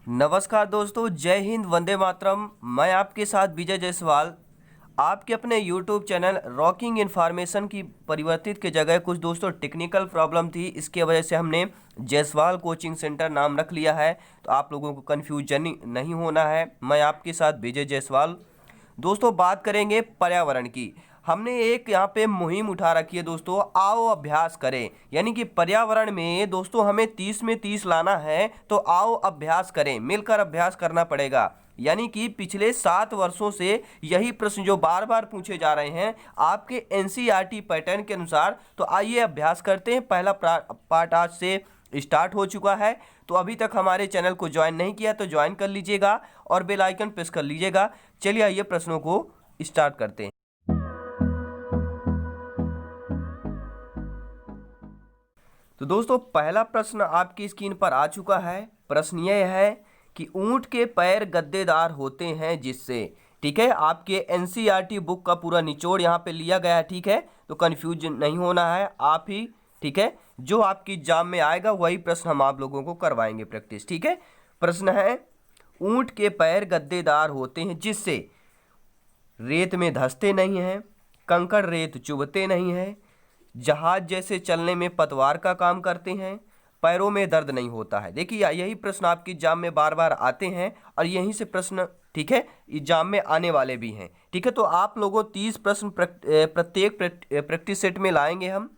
नमस्कार दोस्तों, जय हिंद, वंदे मातरम। मैं आपके साथ विजय जायसवाल। आपके अपने YouTube चैनल रॉकिंग इन्फॉर्मेशन की परिवर्तित के जगह कुछ दोस्तों टेक्निकल प्रॉब्लम थी, इसके वजह से हमने जायसवाल कोचिंग सेंटर नाम रख लिया है। तो आप लोगों को कन्फ्यूजन नहीं होना है। मैं आपके साथ विजय जायसवाल। दोस्तों बात करेंगे पर्यावरण की। हमने एक यहाँ पे मुहिम उठा रखी है दोस्तों, आओ अभ्यास करें। यानी कि पर्यावरण में दोस्तों हमें 30 में 30 लाना है, तो आओ अभ्यास करें, मिलकर अभ्यास करना पड़ेगा। यानी कि पिछले 7 वर्षों से यही प्रश्न जो बार बार पूछे जा रहे हैं आपके एनसीईआरटी पैटर्न के अनुसार। तो आइए अभ्यास करते हैं। पहला पार्ट आज से स्टार्ट हो चुका है। तो अभी तक हमारे चैनल को ज्वाइन नहीं किया तो ज्वाइन कर लीजिएगा और बेल आइकन प्रेस कर लीजिएगा। चलिए आइए प्रश्नों को स्टार्ट करते हैं। तो दोस्तों पहला प्रश्न आपकी स्क्रीन पर आ चुका है। प्रश्न यह है कि ऊंट के पैर गद्देदार होते हैं जिससे। ठीक है, आपके एनसीईआरटी बुक का पूरा निचोड़ यहाँ पे लिया गया है। ठीक है, तो कंफ्यूज नहीं होना है आप ही। ठीक है, जो आपकी एग्जाम में आएगा वही प्रश्न हम आप लोगों को करवाएंगे प्रैक्टिस। ठीक है, प्रश्न है ऊंट के पैर गद्देदार होते हैं जिससे रेत में धंसते नहीं हैं, कंकड़ रेत चुभते नहीं हैं, जहाज जैसे चलने में पतवार का काम करते हैं, पैरों में दर्द नहीं होता है। देखिए यही प्रश्न आपकी एग्जाम में बार बार आते हैं और यहीं से प्रश्न ठीक है एग्जाम में आने वाले भी हैं। ठीक है, तो आप लोगों 30 प्रश्न प्रत्येक प्रैक्टिस सेट में लाएंगे हम।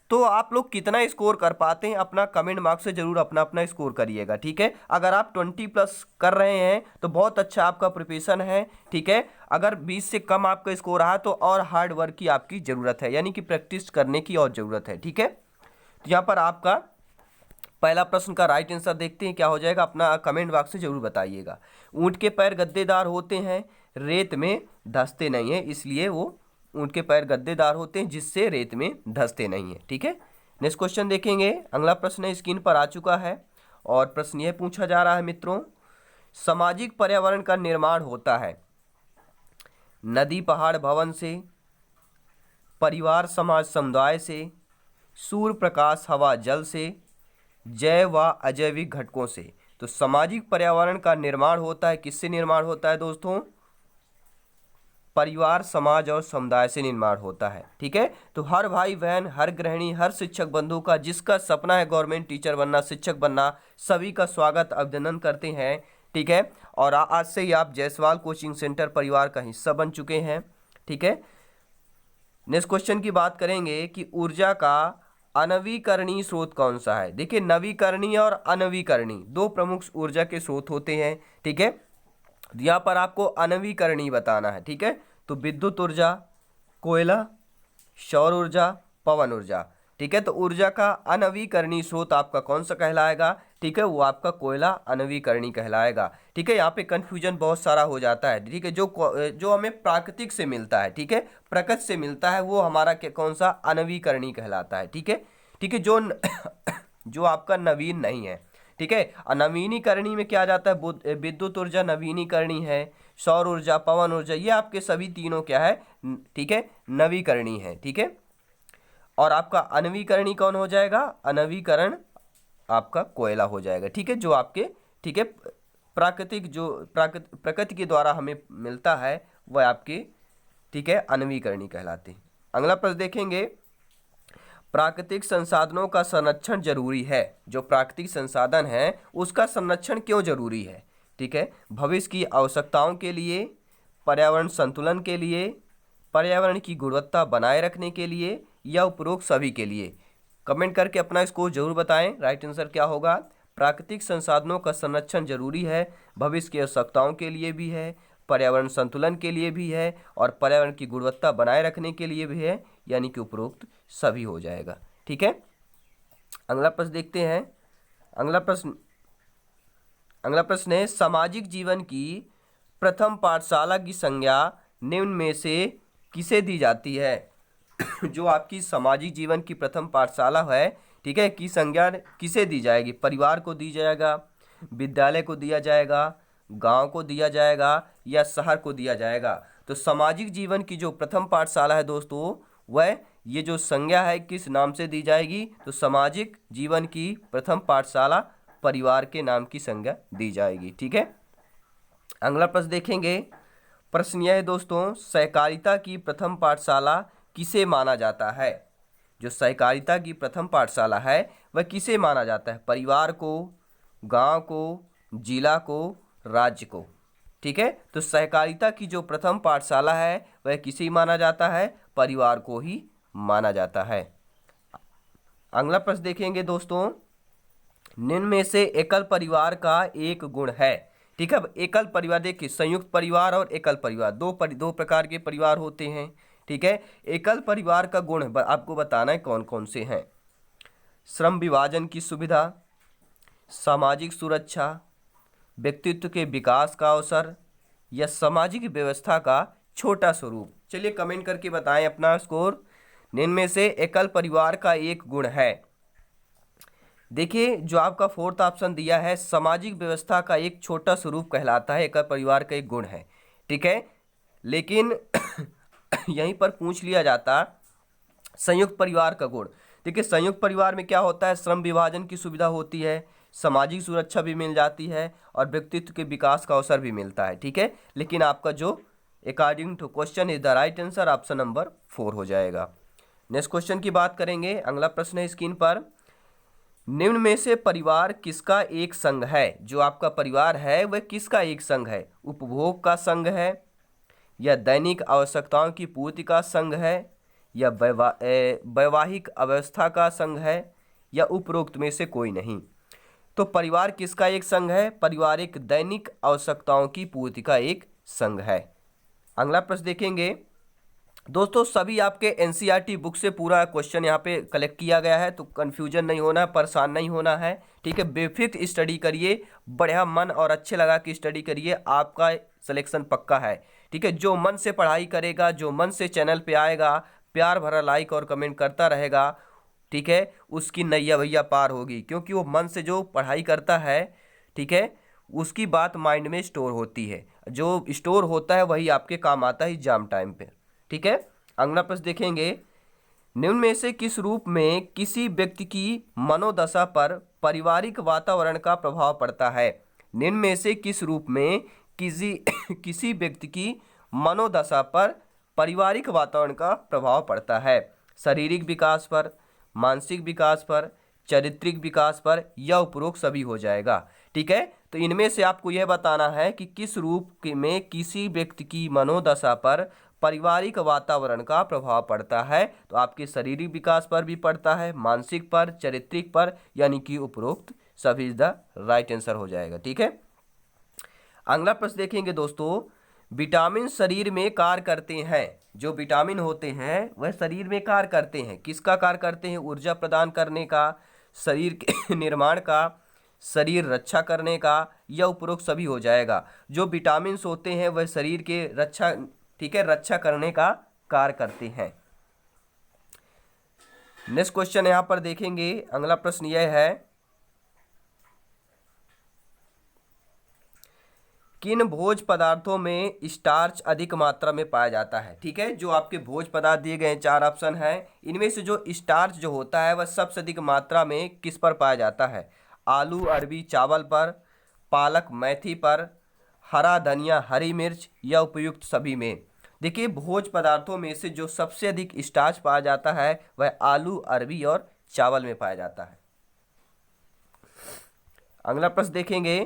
तो आप लोग कितना स्कोर कर पाते हैं अपना कमेंट मार्क्स से जरूर अपना अपना स्कोर करिएगा। ठीक है, अगर आप 20+ कर रहे हैं तो बहुत अच्छा आपका प्रिपरेशन है। ठीक है, अगर 20 से कम आपका स्कोर रहा तो और हार्ड वर्क की आपकी ज़रूरत है, यानी कि प्रैक्टिस करने की और ज़रूरत है। ठीक है, तो यहाँ पर आपका पहला प्रश्न का राइट आंसर देखते हैं क्या हो जाएगा, अपना कमेंट बॉक्स से जरूर बताइएगा। ऊँट के पैर गद्देदार होते हैं, रेत में धंसते नहीं हैं, इसलिए वो ऊँट के पैर गद्देदार होते हैं जिससे रेत में धंसते नहीं हैं। ठीक है, नेक्स्ट क्वेश्चन देखेंगे। अगला प्रश्न स्क्रीन पर आ चुका है और प्रश्न यह पूछा जा रहा है मित्रों, सामाजिक पर्यावरण का निर्माण होता है नदी पहाड़ भवन से, परिवार समाज समुदाय से, सूर्य प्रकाश हवा जल से, जैव व अजैविक घटकों से। तो सामाजिक पर्यावरण का निर्माण होता है किससे निर्माण होता है दोस्तों? परिवार समाज और समुदाय से निर्माण होता है। ठीक है, तो हर भाई बहन, हर गृहिणी, हर शिक्षक बंधु का जिसका सपना है गवर्नमेंट टीचर बनना, शिक्षक बनना, सभी का स्वागत अभिनंदन करते हैं। ठीक है, और आज से ही आप जायसवाल कोचिंग सेंटर परिवार का हिस्सा बन चुके हैं। ठीक है, नेक्स्ट क्वेश्चन की बात करेंगे कि ऊर्जा का अनवीकरणीय स्रोत कौन सा है। देखिए नवीकरणीय और अनवीकरणीय दो प्रमुख ऊर्जा के स्रोत होते हैं। ठीक है, यहाँ पर आपको अनवीकरणीय बताना है। ठीक है, तो विद्युत ऊर्जा, कोयला, सौर ऊर्जा, पवन ऊर्जा। ठीक है, तो ऊर्जा का अनवीकरणीय स्रोत आपका कौन सा कहलाएगा? ठीक है, वो आपका कोयला अनवीकरणीय कहलाएगा। ठीक है, यहाँ पे कंफ्यूजन बहुत सारा हो जाता है। ठीक है, जो हमें प्राकृतिक से मिलता है, ठीक है, प्रकृति से मिलता है, वो हमारा कौन सा अनवीकरणीय कहलाता है। ठीक है, ठीक है, जो आपका नवीन नहीं है। ठीक है, नवीनीकरणीय में क्या आ जाता है? विद्युत ऊर्जा नवीनीकरणीय है, सौर ऊर्जा, पवन ऊर्जा, ये आपके सभी तीनों क्या है? ठीक है, नवीकरणीय है। ठीक है, और आपका अनवीकरणीय कौन हो जाएगा? अनवीकरण आपका कोयला हो जाएगा। ठीक है, जो आपके ठीक है प्राकृतिक जो प्रकृति के द्वारा हमें मिलता है वह आपके ठीक है अनवीकरणीय कहलाते हैं। अगला प्रश्न देखेंगे, प्राकृतिक संसाधनों का संरक्षण जरूरी है। जो प्राकृतिक संसाधन है उसका संरक्षण क्यों जरूरी है? ठीक है, भविष्य की आवश्यकताओं के लिए, पर्यावरण संतुलन के लिए, पर्यावरण की गुणवत्ता बनाए रखने के लिए, या उपरोक्त सभी के लिए। कमेंट करके अपना स्कोर जरूर बताएं। राइट आंसर क्या होगा? प्राकृतिक संसाधनों का संरक्षण जरूरी है, भविष्य की आवश्यकताओं के लिए भी है, पर्यावरण संतुलन के लिए भी है, और पर्यावरण की गुणवत्ता बनाए रखने के लिए भी है, यानी कि उपरोक्त सभी हो जाएगा। ठीक है, अगला प्रश्न देखते हैं। अगला प्रश्न है, सामाजिक जीवन की प्रथम पाठशाला की संज्ञा निम्न में से किसे दी जाती है? जो आपकी सामाजिक जीवन की प्रथम पाठशाला है, ठीक है, की संज्ञा किसे दी जाएगी? परिवार को दी जाएगा, विद्यालय को दिया जाएगा, गांव को दिया जाएगा, या शहर को दिया जाएगा? तो सामाजिक जीवन की जो प्रथम पाठशाला है दोस्तों, वह ये जो संज्ञा है किस नाम से दी जाएगी? तो सामाजिक जीवन की प्रथम पाठशाला परिवार के नाम की संज्ञा दी जाएगी। ठीक है, अगला प्रश्न देखेंगे। प्रश्न यह है दोस्तों, सहकारिता की प्रथम पाठशाला किसे माना जाता है? जो सहकारिता की प्रथम पाठशाला है वह किसे माना जाता है? परिवार को, गांव को, जिला को, राज्य को। ठीक है, तो सहकारिता की जो प्रथम पाठशाला है वह किसे माना जाता है? परिवार को ही माना जाता है। अगला प्रश्न देखेंगे दोस्तों, निम्न में से एकल परिवार का एक गुण है। ठीक है, अब एकल परिवार देखिए, संयुक्त परिवार और एकल परिवार दो प्रकार के परिवार होते हैं। ठीक है, एकल परिवार का गुण आपको बताना है कौन कौन से हैं। श्रम विभाजन की सुविधा, सामाजिक सुरक्षा, व्यक्तित्व के विकास का अवसर, या सामाजिक व्यवस्था का छोटा स्वरूप। चलिए कमेंट करके बताएं अपना स्कोर। निम्न में से एकल परिवार का एक गुण है। देखिए, जो आपका फोर्थ ऑप्शन दिया है, सामाजिक व्यवस्था का एक छोटा स्वरूप कहलाता है, एकल परिवार का एक गुण है। ठीक है, लेकिन यहीं पर पूछ लिया जाता संयुक्त परिवार का गुण। देखिए, संयुक्त परिवार में क्या होता है? श्रम विभाजन की सुविधा होती है, सामाजिक सुरक्षा भी मिल जाती है और व्यक्तित्व के विकास का अवसर भी मिलता है। ठीक है, लेकिन आपका जो according to question is the right answer option number 4 हो जाएगा। नेक्स्ट क्वेश्चन की बात करेंगे। अगला प्रश्न है स्क्रीन पर, निम्न में से परिवार किसका एक संघ है? जो आपका परिवार है वह किसका एक संघ है? उपभोग का संघ है, या दैनिक आवश्यकताओं की पूर्ति का संघ है, या वैवाहिक अवस्था का संघ है, या उपरोक्त में से कोई नहीं? तो परिवार किसका एक संघ है? परिवार एक दैनिक आवश्यकताओं की पूर्ति का एक संघ है। अगला प्रश्न देखेंगे दोस्तों, सभी आपके एनसीईआरटी बुक से पूरा क्वेश्चन यहाँ पे कलेक्ट किया गया है, तो कन्फ्यूजन नहीं होना, परेशान नहीं होना है। ठीक है, बेफिक्र स्टडी करिए, बढ़िया मन और अच्छे लगा कि स्टडी करिए, आपका सिलेक्शन पक्का है। ठीक है, जो मन से पढ़ाई करेगा, जो मन से चैनल पे आएगा, प्यार भरा लाइक और कमेंट करता रहेगा, ठीक है, उसकी नैया भैया पार होगी, क्योंकि वो मन से जो पढ़ाई करता है, ठीक है, उसकी बात माइंड में स्टोर होती है, जो स्टोर होता है वही आपके काम आता है एग्जाम टाइम पे। ठीक है, अगला प्रश्न देखेंगे, निम्न में से किस रूप में किसी व्यक्ति की मनोदशा पर पारिवारिक वातावरण का प्रभाव पड़ता है? निम्न में से किस रूप में किसी व्यक्ति की मनोदशा पर पारिवारिक वातावरण का प्रभाव पड़ता है? शारीरिक विकास पर, मानसिक विकास पर, चारित्रिक विकास पर, या उपरोक्त सभी हो जाएगा। ठीक है, तो इनमें से आपको यह बताना है कि किस रूप में किसी व्यक्ति की मनोदशा पर पारिवारिक वातावरण का प्रभाव पड़ता है। तो आपके शारीरिक विकास पर भी पड़ता है, मानसिक पर, चारित्रिक पर, यानी कि उपरोक्त सभी द राइट आंसर हो जाएगा। ठीक है, अगला प्रश्न देखेंगे दोस्तों, विटामिन शरीर में कार्य करते हैं। जो विटामिन होते हैं वह शरीर में कार्य करते हैं, किसका कार्य करते हैं? ऊर्जा प्रदान करने का, शरीर के निर्माण का, शरीर रक्षा करने का, या उपरोक्त सभी हो जाएगा। जो विटामिन होते हैं वह शरीर के रक्षा, ठीक है, रक्षा करने का कार्य करते हैं। नेक्स्ट क्वेश्चन यहां पर देखेंगे। अगला प्रश्न यह है, किन भोज्य पदार्थों में स्टार्च अधिक मात्रा में पाया जाता है? ठीक है, जो आपके भोज्य पदार्थ दिए गए हैं, 4 ऑप्शन है, इनमें से जो स्टार्च जो होता है वह सबसे अधिक मात्रा में किस पर पाया जाता है? आलू, अरबी, चावल पर, पालक, मेथी पर, हरा धनिया, हरी मिर्च, या उपयुक्त सभी में? देखिए, भोज्य पदार्थों में से जो सबसे अधिक स्टार्च पाया जाता है वह आलू, अरबी और चावल में पाया जाता है। अगला प्रश्न देखेंगे,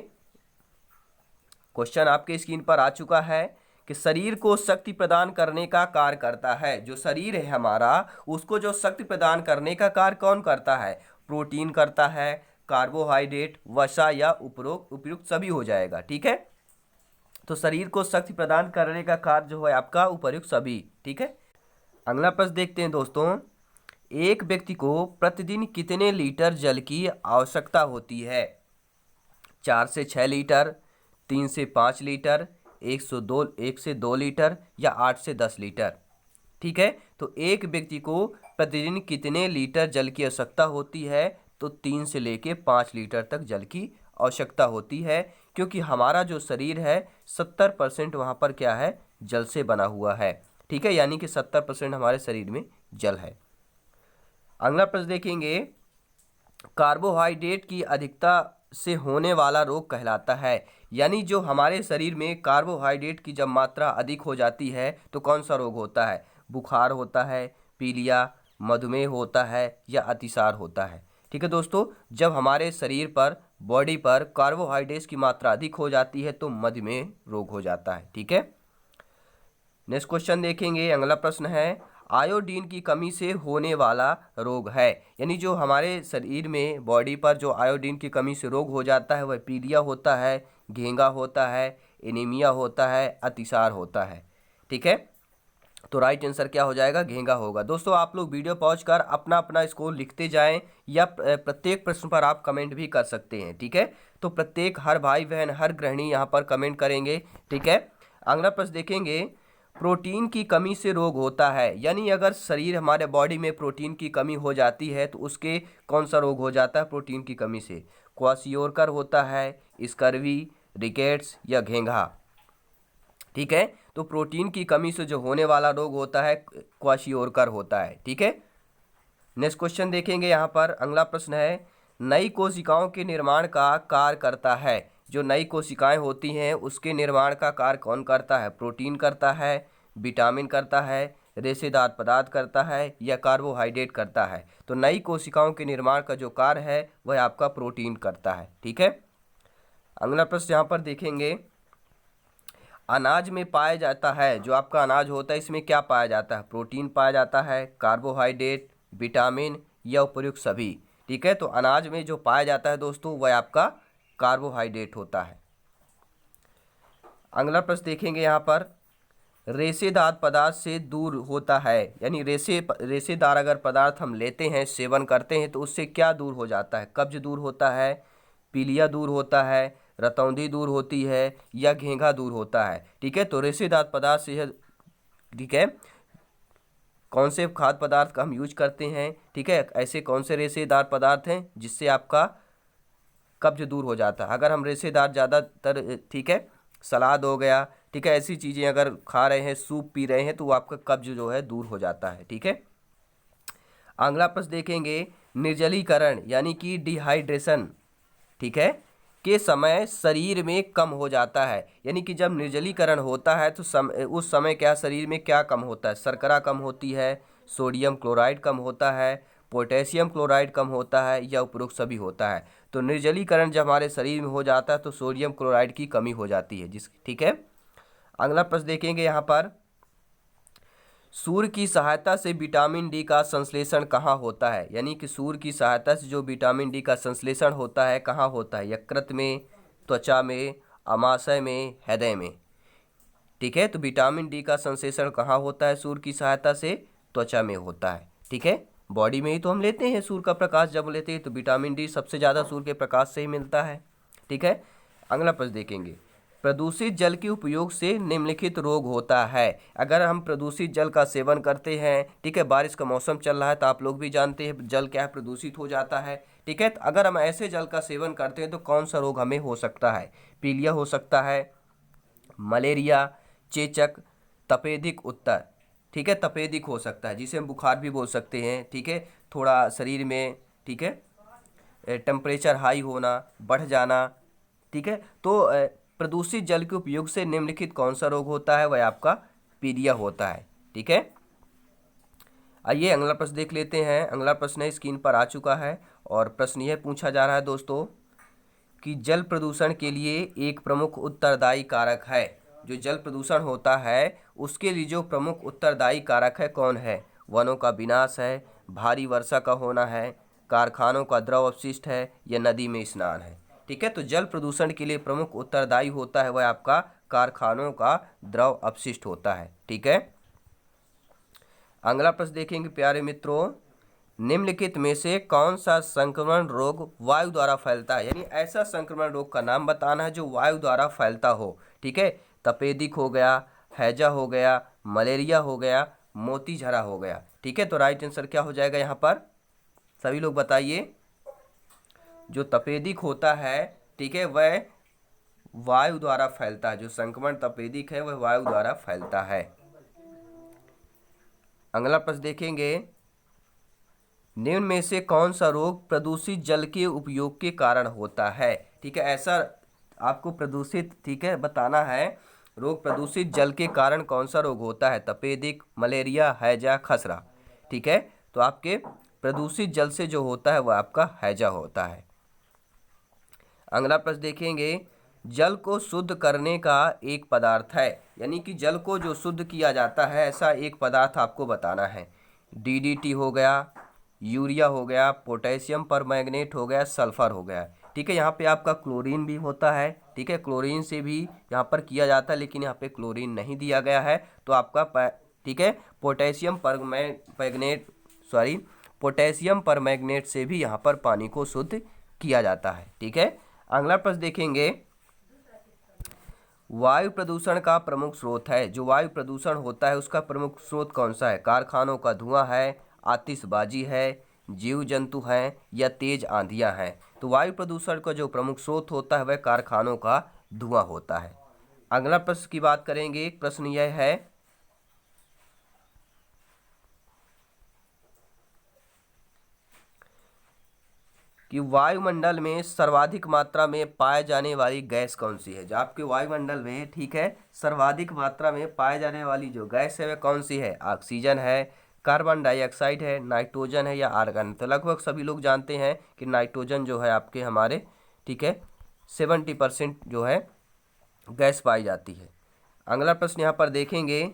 क्वेश्चन आपके स्क्रीन पर आ चुका है कि शरीर को शक्ति प्रदान करने का कार्य करता है। जो शरीर है हमारा, उसको जो शक्ति प्रदान करने का कार्य कौन करता है? प्रोटीन करता है, कार्बोहाइड्रेट, वसा, या उपयुक्त सभी हो जाएगा। ठीक है, तो शरीर को शक्ति प्रदान करने का कार्य जो है आपका उपयुक्त सभी। ठीक है, अगला प्रश्न देखते हैं दोस्तों, एक व्यक्ति को प्रतिदिन कितने लीटर जल की आवश्यकता होती है? 4 से 6 लीटर, 3 से 5 लीटर, 1 से 2 लीटर, या 8 से 10 लीटर? ठीक है, तो एक व्यक्ति को प्रतिदिन कितने लीटर जल की आवश्यकता होती है? तो 3 से लेके 5 लीटर तक जल की आवश्यकता होती है, क्योंकि हमारा जो शरीर है 70% वहाँ पर क्या है? जल से बना हुआ है। ठीक है, यानी कि 70% हमारे शरीर में जल है। अगला प्रश्न देखेंगे, कार्बोहाइड्रेट की अधिकता से होने वाला रोग कहलाता है। यानी जो हमारे शरीर में कार्बोहाइड्रेट की जब मात्रा अधिक हो जाती है तो कौन सा रोग होता है? बुखार होता है, पीलिया, मधुमेह होता है या अतिसार होता है। ठीक है दोस्तों, जब हमारे शरीर पर, बॉडी पर कार्बोहाइड्रेट्स की मात्रा अधिक हो जाती है तो मधुमेह रोग हो जाता है। ठीक है, नेक्स्ट क्वेश्चन देखेंगे। अगला प्रश्न है, आयोडीन की कमी से होने वाला रोग है। यानी जो हमारे शरीर में, बॉडी पर जो आयोडीन की कमी से रोग हो जाता है वह पीलिया होता है, घेंगा होता है, एनीमिया होता है, अतिसार होता है। ठीक है, तो राइट आंसर क्या हो जाएगा? घेंगा होगा। दोस्तों आप लोग वीडियो पॉज कर अपना अपना स्कोर लिखते जाएं या प्रत्येक प्रश्न पर आप कमेंट भी कर सकते हैं। ठीक है, तो प्रत्येक हर भाई बहन, हर गृहिणी यहाँ पर कमेंट करेंगे। ठीक है, अगला प्रश्न देखेंगे, प्रोटीन की कमी से रोग होता है। यानी अगर शरीर, हमारे बॉडी में प्रोटीन की कमी हो जाती है तो उसके कौन सा रोग हो जाता है प्रोटीन की कमी से? क्वाशियोरकर होता है, स्कर्वी, रिकेट्स या घेंघा। ठीक है, तो प्रोटीन की कमी से जो होने वाला रोग होता है क्वाशियोरकर होता है। ठीक है, नेक्स्ट क्वेश्चन देखेंगे। यहाँ पर अगला प्रश्न है, नई कोशिकाओं के निर्माण का कार्य करता है। जो नई कोशिकाएं होती हैं उसके निर्माण का कार्य कौन करता है? प्रोटीन करता है, विटामिन करता है, रेशेदार पदार्थ करता है या कार्बोहाइड्रेट करता है? तो नई कोशिकाओं के निर्माण का जो कार्य है वह आपका प्रोटीन करता है। ठीक है, अगला प्रश्न यहाँ पर देखेंगे, अनाज में पाया जाता है, जो आपका अनाज होता है इसमें क्या पाया जाता है? प्रोटीन पाया जाता है, कार्बोहाइड्रेट, विटामिन या उपयुक्त सभी। ठीक है, तो अनाज में जो पाया जाता है दोस्तों वह आपका कार्बोहाइड्रेट होता है। अगला प्रश्न देखेंगे यहाँ पर, रेशेदार पदार्थ से दूर होता है। यानी रेशेदार अगर पदार्थ हम लेते हैं, सेवन करते हैं तो उससे क्या दूर हो जाता है? कब्ज दूर होता है, पीलिया दूर होता है, रतौंधी दूर होती है या घेंघा दूर होता है? ठीक है, तो रेशेदार पदार्थ से, ठीक है, कौन से खाद्य पदार्थ का हम यूज करते हैं? ठीक है, ऐसे कौन से रेशेदार पदार्थ हैं जिससे आपका कब्ज दूर हो जाता है? अगर हम रेशेदार ज़्यादातर, ठीक है, सलाद हो गया, ठीक है, ऐसी चीज़ें अगर खा रहे हैं, सूप पी रहे हैं तो वो आपका कब्ज जो है दूर हो जाता है। ठीक है, अगला प्रश्न देखेंगे, निर्जलीकरण यानी कि डिहाइड्रेशन, ठीक है, के समय शरीर में कम हो जाता है। यानी कि जब निर्जलीकरण होता है तो उस समय क्या शरीर में क्या कम होता है? शर्करा कम होती है, सोडियम क्लोराइड कम होता है, पोटेशियम क्लोराइड कम होता है या उपरोक्त सभी होता है? तो निर्जलीकरण जब हमारे शरीर में हो जाता है तो सोडियम क्लोराइड की कमी हो जाती है ठीक है, अगला प्रश्न देखेंगे यहाँ पर, सूर्य की सहायता से विटामिन डी का संश्लेषण कहाँ होता है? यानी कि सूर्य की सहायता से जो विटामिन डी का संश्लेषण होता है कहाँ होता है? यकृत में, त्वचा में, अमाशय में, हृदय में। ठीक है, तो विटामिन डी का संश्लेषण कहाँ होता है सूर्य की सहायता से? त्वचा में होता है। ठीक है, बॉडी में ही तो हम लेते हैं सूर्य का प्रकाश, जब लेते हैं तो विटामिन डी सबसे ज़्यादा सूर्य के प्रकाश से ही मिलता है। ठीक है, अगला प्रश्न देखेंगे, प्रदूषित जल के उपयोग से निम्नलिखित रोग होता है। अगर हम प्रदूषित जल का सेवन करते हैं, ठीक है, बारिश का मौसम चल रहा है तो आप लोग भी जानते हैं जल क्या है, प्रदूषित हो जाता है। ठीक है, तो अगर हम ऐसे जल का सेवन करते हैं तो कौन सा रोग हमें हो सकता है? पीलिया हो सकता है, मलेरिया, चेचक, तपेदिक उत्तर। ठीक है, तपेदिक हो सकता है जिसे हम बुखार भी बोल सकते हैं। ठीक है, थोड़ा शरीर में, ठीक है, टेम्परेचर हाई होना, बढ़ जाना। ठीक है, तो प्रदूषित जल के उपयोग से निम्नलिखित कौन सा रोग होता है? वह आपका पीलिया होता है। ठीक है, आइए अगला प्रश्न देख लेते हैं। अगला प्रश्न स्क्रीन पर आ चुका है और प्रश्न यह पूछा जा रहा है दोस्तों कि जल प्रदूषण के लिए एक प्रमुख उत्तरदायी कारक है। जो जल प्रदूषण होता है उसके लिए जो प्रमुख उत्तरदायी कारक है कौन है? वनों का विनाश है, भारी वर्षा का होना है, कारखानों का द्रव अपशिष्ट है या नदी में स्नान है? ठीक है, तो जल प्रदूषण के लिए प्रमुख उत्तरदायी होता है वह आपका कारखानों का द्रव अपशिष्ट होता है। ठीक है, अगला प्रश्न देखेंगे प्यारे मित्रों, निम्नलिखित में से कौन सा संक्रमण रोग वायु द्वारा फैलता है? यानी ऐसा संक्रमण रोग का नाम बताना है जो वायु द्वारा फैलता हो। ठीक है, तपेदिक हो गया, हैजा हो गया, मलेरिया हो गया, मोतीझरा हो गया। ठीक है, तो राइट आंसर क्या हो जाएगा यहाँ पर? सभी लोग बताइए। जो तपेदिक होता है, ठीक है, वह वायु द्वारा फैलता है। जो संक्रमण तपेदिक है वह वायु द्वारा फैलता है। अगला प्रश्न देखेंगे, निम्न में से कौन सा रोग प्रदूषित जल के उपयोग के कारण होता है? ठीक है, ऐसा आपको प्रदूषित, ठीक है, बताना है। रोग प्रदूषित जल के कारण कौन सा रोग होता है? तपेदिक, मलेरिया, हैजा, खसरा। ठीक है, तो आपके प्रदूषित जल से जो होता है वह आपका हैजा होता है। अगला प्रश्न देखेंगे, जल को शुद्ध करने का एक पदार्थ है, यानी कि जल को जो शुद्ध किया जाता है ऐसा एक पदार्थ आपको बताना है। डीडीटी हो गया, यूरिया हो गया, पोटेशियम परमैंगनेट हो गया, सल्फर हो गया। ठीक है, यहाँ पे आपका क्लोरीन भी होता है। ठीक है, क्लोरीन से भी यहाँ पर किया जाता है, लेकिन यहाँ पे क्लोरीन नहीं दिया गया है, तो आपका ठीक है पोटेशियम परमैंगनेट पोटेशियम परमैंगनेट से भी यहाँ पर पानी को शुद्ध किया जाता है। ठीक है, अगला प्रश्न देखेंगे, वायु प्रदूषण का प्रमुख स्रोत है। जो वायु प्रदूषण होता है उसका प्रमुख स्रोत कौन सा है? कारखानों का धुआं है, आतिशबाजी है, जीव जंतु हैं, या तेज आंधियां हैं? तो वायु प्रदूषण का जो प्रमुख स्रोत होता है वह कारखानों का धुआं होता है। अगला प्रश्न की बात करेंगे, प्रश्न यह है, कि वायुमंडल में सर्वाधिक मात्रा में पाए जाने वाली गैस कौन सी है? जो आपके वायुमंडल में, ठीक है, सर्वाधिक मात्रा में पाए जाने वाली जो गैस है वह कौन सी है? ऑक्सीजन है, कार्बन डाइऑक्साइड है, नाइट्रोजन है, या आर्गन? तो लगभग सभी लोग जानते हैं कि नाइट्रोजन जो है आपके हमारे, ठीक है, 70% जो है गैस पाई जाती है। अगला प्रश्न यहाँ पर देखेंगे,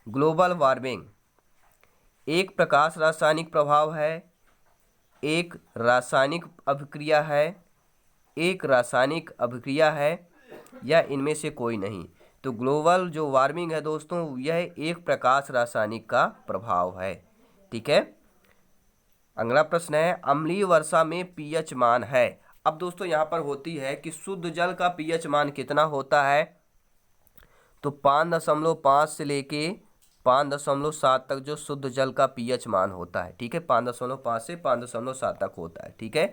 ग्लोबल वार्मिंग एक प्रकाश रासायनिक प्रभाव है, एक रासायनिक अभिक्रिया है, एक रासायनिक अभिक्रिया है, या इनमें से कोई नहीं? तो ग्लोबल जो वार्मिंग है दोस्तों यह एक प्रकाश रासायनिक का प्रभाव है। ठीक है, अगला प्रश्न है, अम्लीय वर्षा में पीएच मान है। अब दोस्तों यहाँ पर होती है कि शुद्ध जल का पीएच मान कितना होता है? तो 5.5 से लेके 5.7 तक जो शुद्ध जल का पीएच मान होता है। ठीक है, 5.5 से 5.7 तक होता है। ठीक है,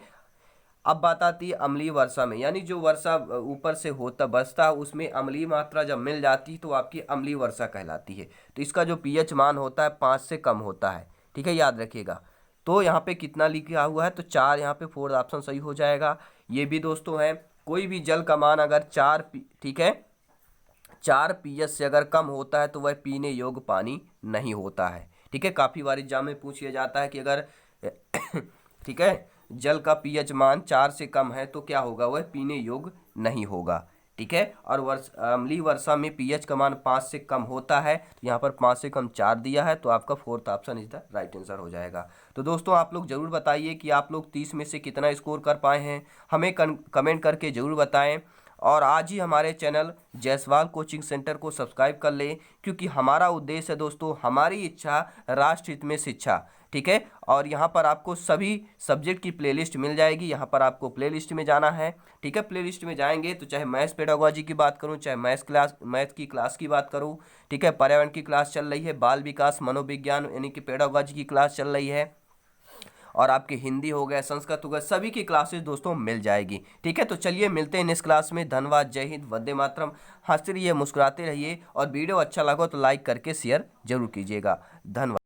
अब बात आती है अम्लीय वर्षा में, यानी जो वर्षा ऊपर से होता बरसता है उसमें अम्लीय मात्रा जब मिल जाती है तो आपकी अम्लीय वर्षा कहलाती है। तो इसका जो पीएच मान होता है 5 से कम होता है। ठीक है, याद रखिएगा। तो यहाँ पे कितना लिखा हुआ है? तो 4, यहाँ पे 4 ऑप्शन सही हो जाएगा। ये भी दोस्तों है, कोई भी जल का मान अगर 4, ठीक है, 4 पीएच से अगर कम होता है तो वह पीने योग्य पानी नहीं होता है। ठीक है, काफ़ी बार एग्जाम में पूछ लिया जाता है कि अगर ठीक है जल का पीएच मान 4 से कम है तो क्या होगा? वह पीने योग्य नहीं होगा। ठीक है, और अम्लीय वर्षा में पीएच का मान 5 से कम होता है, तो यहाँ पर 5 से कम 4 दिया है, तो आपका 4th option is the right answer हो जाएगा। तो दोस्तों आप लोग जरूर बताइए कि आप लोग 30 में से कितना स्कोर कर पाए हैं, हमें कमेंट करके जरूर बताएं। और आज ही हमारे चैनल जायसवाल कोचिंग सेंटर को सब्सक्राइब कर लें, क्योंकि हमारा उद्देश्य है दोस्तों, हमारी इच्छा राष्ट्र हित में शिक्षा। ठीक है, और यहाँ पर आपको सभी सब्जेक्ट की प्लेलिस्ट मिल जाएगी। यहाँ पर आपको प्लेलिस्ट में जाना है। ठीक है, प्लेलिस्ट में जाएंगे तो चाहे मैथ्स पेडागोजी की बात करूँ, चाहे मैथ की क्लास की बात करूँ, ठीक है, पर्यावरण की क्लास चल रही है, बाल विकास, मनोविज्ञान यानी कि पेडागोजी की क्लास चल रही है, और आपके हिंदी हो गया, संस्कृत हो गया, सभी की क्लासेस दोस्तों मिल जाएगी। ठीक है, तो चलिए मिलते हैं इस क्लास में। धन्यवाद, जय हिंद, वंदे मातरम। हंसते रहिए, मुस्कुराते रहिए, और वीडियो अच्छा लगा तो लाइक करके शेयर जरूर कीजिएगा। धन्यवाद।